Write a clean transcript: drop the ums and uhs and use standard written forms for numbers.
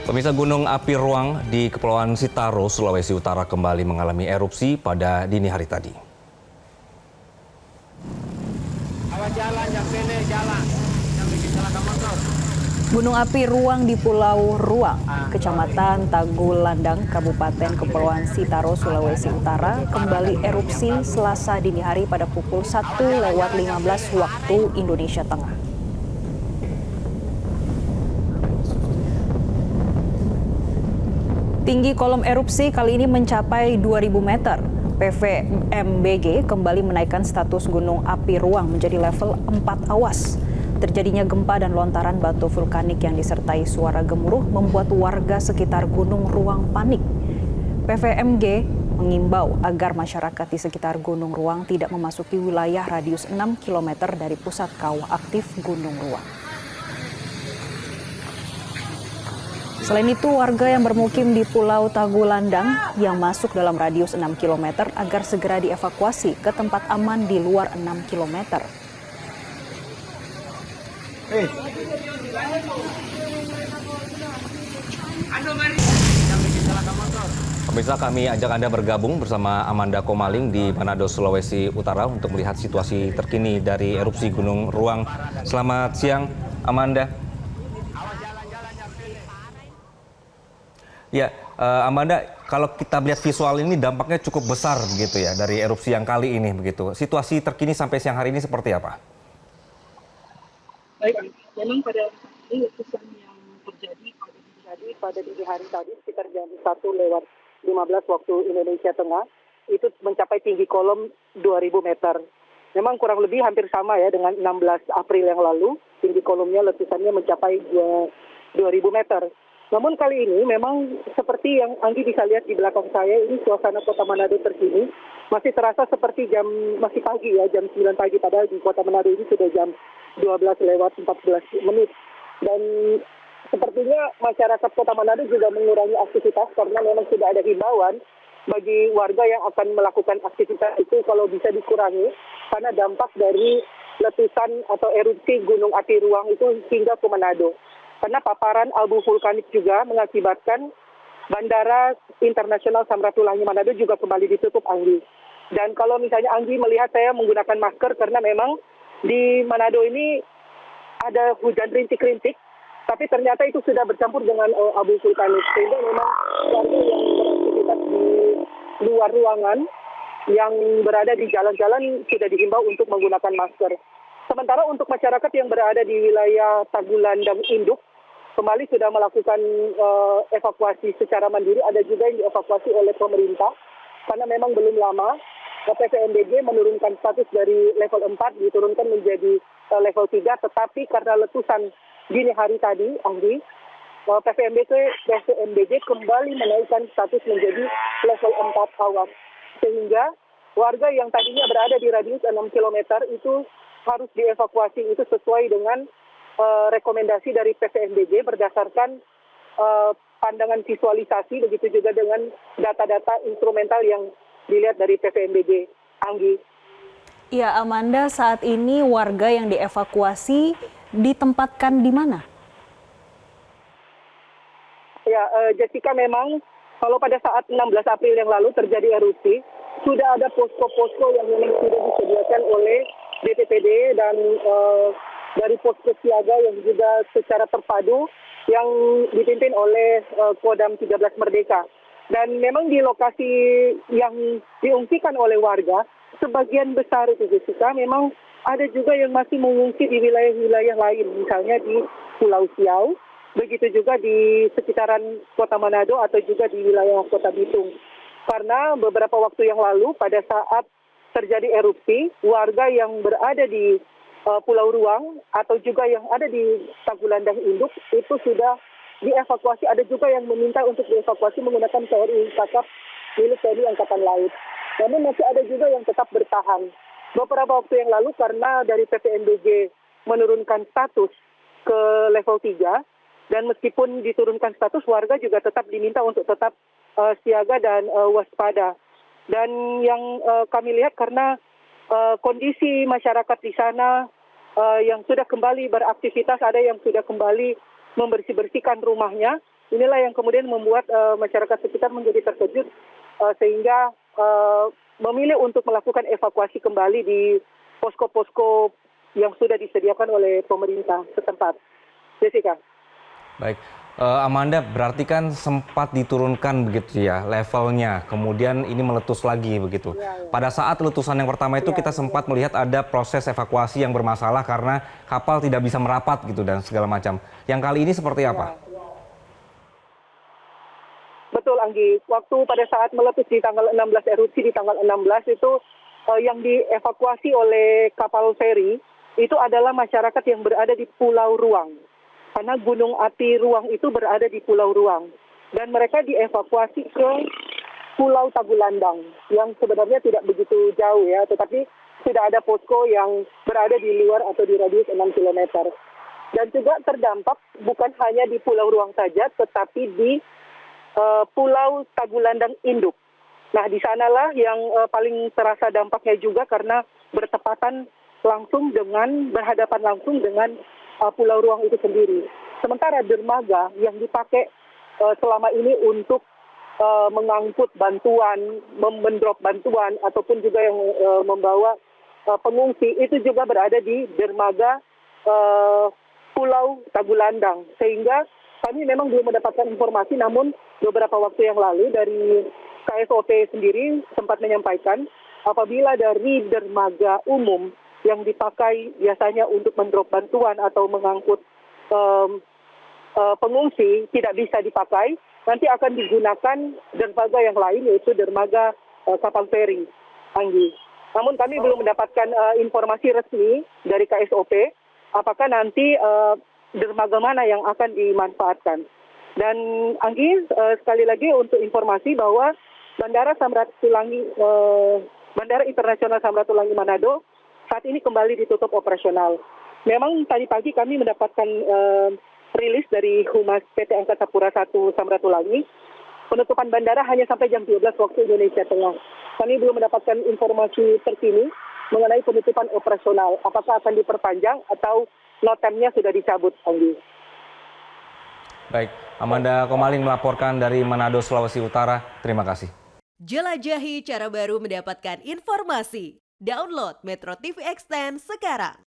Pemirsa, Gunung Api Ruang di Kepulauan Sitaro, Sulawesi Utara kembali mengalami erupsi pada dini hari tadi. Awas jalan, yang pendek jalan, yang bikin celaka motor. Gunung Api Ruang di Pulau Ruang, Kecamatan Tagulandang, Kabupaten Kepulauan Sitaro, Sulawesi Utara, kembali erupsi Selasa dini hari pada pukul 1:15 waktu Indonesia Tengah. Tinggi kolom erupsi kali ini mencapai 2.000 meter. PVMBG kembali menaikkan status Gunung Api Ruang menjadi level 4 awas. Terjadinya gempa dan lontaran batu vulkanik yang disertai suara gemuruh membuat warga sekitar Gunung Ruang panik. PVMG mengimbau agar masyarakat di sekitar Gunung Ruang tidak memasuki wilayah radius 6 km dari pusat kawah aktif Gunung Ruang. Selain itu, warga yang bermukim di Pulau Tagulandang yang masuk dalam radius 6 km agar segera dievakuasi ke tempat aman di luar 6 km. Pemirsa, kami ajak Anda bergabung bersama Amanda Komaling di Manado, Sulawesi Utara untuk melihat situasi terkini dari erupsi Gunung Ruang. Selamat siang, Amanda. Ya, Amanda, kalau kita melihat visual ini dampaknya cukup besar begitu ya dari erupsi yang kali ini begitu. Situasi terkini sampai siang hari ini seperti apa? Baik, memang pada ini letusan yang terjadi pada dini hari tadi sekitar jam 1:15 waktu Indonesia Tengah itu mencapai tinggi kolom 2.000 meter. Memang kurang lebih hampir sama ya dengan 16 April yang lalu, tinggi kolomnya letusannya mencapai 2.000 meter. Namun kali ini memang seperti yang Anggi bisa lihat di belakang saya, ini suasana Kota Manado terkini masih terasa seperti masih pagi ya, jam 9 pagi, padahal di Kota Manado ini sudah jam 12:14. Dan sepertinya masyarakat Kota Manado juga mengurangi aktivitas karena memang sudah ada himbauan bagi warga yang akan melakukan aktivitas itu kalau bisa dikurangi karena dampak dari letusan atau erupsi Gunung Api Ruang itu hingga ke Manado. Karena paparan abu vulkanik juga mengakibatkan Bandara Internasional Samratulangi Manado juga kembali ditutup, Anggi. Dan kalau misalnya Anggi melihat saya menggunakan masker karena memang di Manado ini ada hujan rintik-rintik, tapi ternyata itu sudah bercampur dengan abu vulkanik. Sehingga memang warga yang beraktivitas di luar ruangan, yang berada di jalan-jalan sudah dihimbau untuk menggunakan masker. Sementara untuk masyarakat yang berada di wilayah Tagulandang Induk, kembali sudah melakukan evakuasi secara mandiri. Ada juga yang dievakuasi oleh pemerintah, karena memang belum lama PVMBG menurunkan status dari level 4, diturunkan menjadi level 3, tetapi karena letusan dini hari tadi, Anggi, PVMBG kembali menaikkan status menjadi level 4 awas. Sehingga warga yang tadinya berada di radius 6 km itu harus dievakuasi, itu sesuai dengan rekomendasi dari PVMBG berdasarkan pandangan visualisasi, begitu juga dengan data-data instrumental yang dilihat dari PVMBG, Anggi. Ya, Amanda, saat ini warga yang dievakuasi ditempatkan di mana? Ya, Jessica, memang kalau pada saat 16 April yang lalu terjadi erupsi, sudah ada posko-posko yang memang sudah disediakan oleh BPPD dan dari posko siaga yang juga secara terpadu yang dipimpin oleh Kodam 13 Merdeka. Dan memang di lokasi yang diungsikan oleh warga, sebagian besar itu, Jessica, memang ada juga yang masih mengungsi di wilayah-wilayah lain, misalnya di Pulau Siau, begitu juga di sekitaran Kota Manado atau juga di wilayah Kota Bitung. Karena beberapa waktu yang lalu pada saat terjadi erupsi, warga yang berada di Pulau Ruang atau juga yang ada di Tagulandang Induk itu sudah dievakuasi. Ada juga yang meminta untuk dievakuasi menggunakan KRI kakap milik TNI Angkatan Laut. Namun masih ada juga yang tetap bertahan. Beberapa waktu yang lalu karena dari PVMBG menurunkan status ke level 3, dan meskipun diturunkan status, warga juga tetap diminta untuk tetap siaga dan waspada. Dan yang kami lihat karena kondisi masyarakat di sana yang sudah kembali beraktivitas, ada yang sudah kembali membersihkan rumahnya, inilah yang kemudian membuat masyarakat sekitar menjadi terkejut sehingga memilih untuk melakukan evakuasi kembali di posko-posko yang sudah disediakan oleh pemerintah setempat. Jessica. Baik, Amanda, berarti kan sempat diturunkan begitu ya levelnya, kemudian ini meletus lagi begitu. Pada saat letusan yang pertama itu kita sempat melihat ada proses evakuasi yang bermasalah karena kapal tidak bisa merapat gitu dan segala macam. Yang kali ini seperti apa? Betul, Anggi. Waktu pada saat meletus di tanggal 16, erupsi di tanggal 16 itu yang dievakuasi oleh kapal feri itu adalah masyarakat yang berada di Pulau Ruang. Karena gunung api Ruang itu berada di Pulau Ruang. Dan mereka dievakuasi ke Pulau Tagulandang yang sebenarnya tidak begitu jauh ya, tetapi sudah ada posko yang berada di luar atau di radius 6 km. Dan juga terdampak bukan hanya di Pulau Ruang saja, tetapi di Pulau Tagulandang Induk. Nah, di sanalah yang paling terasa dampaknya juga karena berhadapan langsung dengan Pulau Ruang itu sendiri. Sementara dermaga yang dipakai selama ini untuk mengangkut bantuan, mendrop bantuan, ataupun juga yang membawa pengungsi, itu juga berada di dermaga Pulau Tagulandang. Sehingga kami memang belum mendapatkan informasi, namun beberapa waktu yang lalu dari KSOP sendiri sempat menyampaikan apabila dari dermaga umum yang dipakai biasanya untuk mendrop bantuan atau mengangkut pengungsi tidak bisa dipakai, nanti akan digunakan dermaga yang lain, yaitu dermaga kapal feri, Anggi. Namun kami belum mendapatkan informasi resmi dari KSOP, apakah nanti dermaga mana yang akan dimanfaatkan. Dan Anggi, sekali lagi untuk informasi bahwa Bandara Internasional Samratulangi Manado saat ini kembali ditutup operasional. Memang tadi pagi kami mendapatkan rilis dari Humas PT Angkasa Pura I Samratulangi, penutupan bandara hanya sampai jam 12 waktu Indonesia Tengah. Kami belum mendapatkan informasi terkini mengenai penutupan operasional. Apakah akan diperpanjang atau notemnya sudah dicabut, Anggi. Baik, Amanda Komalin melaporkan dari Manado, Sulawesi Utara. Terima kasih. Jelajahi cara baru mendapatkan informasi. Download Metro TV Extend sekarang.